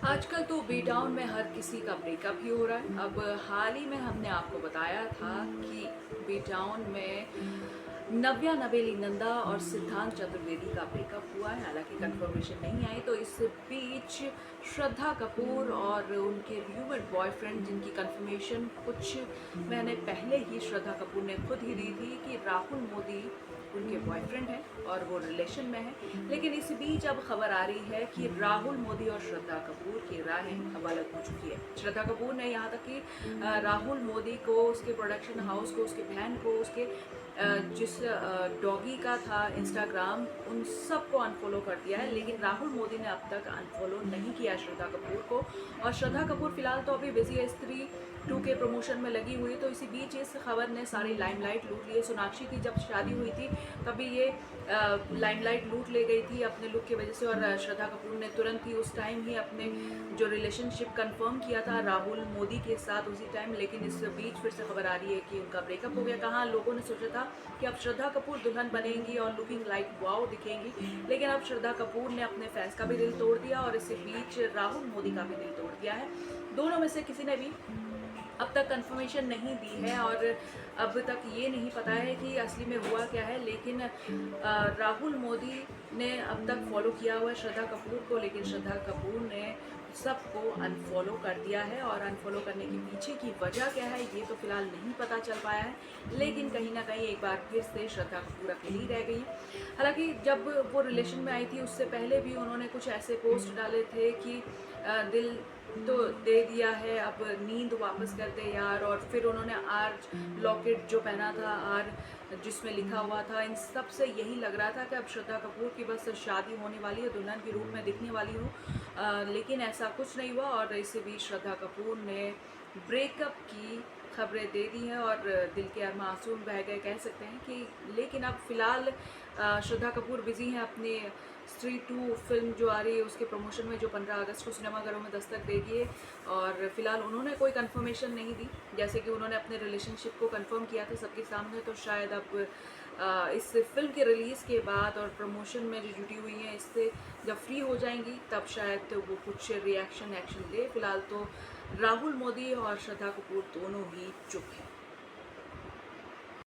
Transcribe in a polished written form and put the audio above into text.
आजकल तो B town में हर किसी का ब्रेकअप ही हो रहा है। अब हाल ही में हमने आपको बताया था कि बी टाउन में नव्या नवेली नंदा और सिद्धांत चतुर्वेदी का ब्रेकअप हुआ है। हालांकि कंफर्मेशन नहीं आई, तो इस बीच श्रद्धा कपूर और उनके र्यूमर्ड बॉयफ्रेंड, जिनकी कंफर्मेशन कुछ महीने पहले ही श्रद्धा कपूर ने खुद ही दी थी कि राहुल मोदी उनके बॉयफ्रेंड है और वो रिलेशन में है। लेकिन इस बीच अब खबर आ रही है कि राहुल मोदी और श्रद्धा कपूर की राहें अब अलग हो चुकी है। श्रद्धा कपूर ने यहाँ तक कि राहुल मोदी को, उसके प्रोडक्शन हाउस को, उसके बहन को, उसके जिस डॉगी का था इंस्टाग्राम, उन सबको अनफॉलो कर दिया है। लेकिन राहुल मोदी ने अब तक अनफॉलो नहीं किया श्रद्धा कपूर को। और श्रद्धा कपूर फिलहाल तो अभी बिजी है, स्त्री 2 के प्रमोशन में लगी हुई। तो इसी बीच इस खबर ने सारी लाइमलाइट लूट ली है। सोनाक्षी की जब शादी हुई थी तभी ये लाइमलाइट लूट ले गई थी अपने लुक की वजह से। और श्रद्धा कपूर ने तुरंत ही उस टाइम ही अपने जो रिलेशनशिप कंफर्म किया था राहुल मोदी के साथ उसी टाइम। लेकिन इस बीच फिर से खबर आ रही है कि उनका ब्रेकअप हो गया। कहाँ लोगों ने सोचा था कि अब श्रद्धा कपूर दुल्हन बनेंगी और लुकिंग लाइक वाओ दिखेंगी, लेकिन अब श्रद्धा कपूर ने अपने फैंस का भी दिल तोड़ दिया और इसी बीच राहुल मोदी का भी दिल तोड़ दिया है। दोनों में से किसी ने भी अब तक कंफर्मेशन नहीं दी है और अब तक ये नहीं पता है कि असली में हुआ क्या है। लेकिन राहुल मोदी ने अब तक फॉलो किया हुआ है श्रद्धा कपूर को, लेकिन श्रद्धा कपूर ने सबको अनफॉलो कर दिया है। और अनफॉलो करने के पीछे की वजह क्या है ये तो फिलहाल नहीं पता चल पाया है। लेकिन कहीं ना कहीं एक बार फिर से श्रद्धा कपूर अकेली रह गई। हालांकि जब वो रिलेशन में आई थी उससे पहले भी उन्होंने कुछ ऐसे पोस्ट डाले थे कि दिल तो दे दिया है, अब नींद वापस कर दे यार। और फिर उन्होंने आर लॉकेट जो पहना था, आर जिसमें लिखा हुआ था, इन सब से यही लग रहा था कि अब श्रद्धा कपूर की बस शादी होने वाली है, दुल्हन के रूप में दिखने वाली हो। लेकिन ऐसा कुछ नहीं हुआ और इसी बीच श्रद्धा कपूर ने ब्रेकअप की खबरें दे दी हैं और दिल के मासूम बह गए कह सकते हैं कि। लेकिन अब फिलहाल श्रद्धा कपूर बिजी हैं अपने स्त्री 2 फिल्म जो आ रही है उसके प्रमोशन में, जो 15 अगस्त को सिनेमाघरों में दस्तक देगी। और फिलहाल उन्होंने कोई कंफर्मेशन नहीं दी, जैसे कि उन्होंने अपने रिलेशनशिप को कंफर्म किया था सबके सामने। तो शायद अब इस फिल्म के रिलीज़ के बाद और प्रमोशन में जो जुटी हुई हैं, इससे जब फ्री हो जाएंगी तब शायद तो वो कुछ रिएक्शन एक्शन दे। फिलहाल तो राहुल मोदी और श्रद्धा कपूर दोनों ही चुप हैं।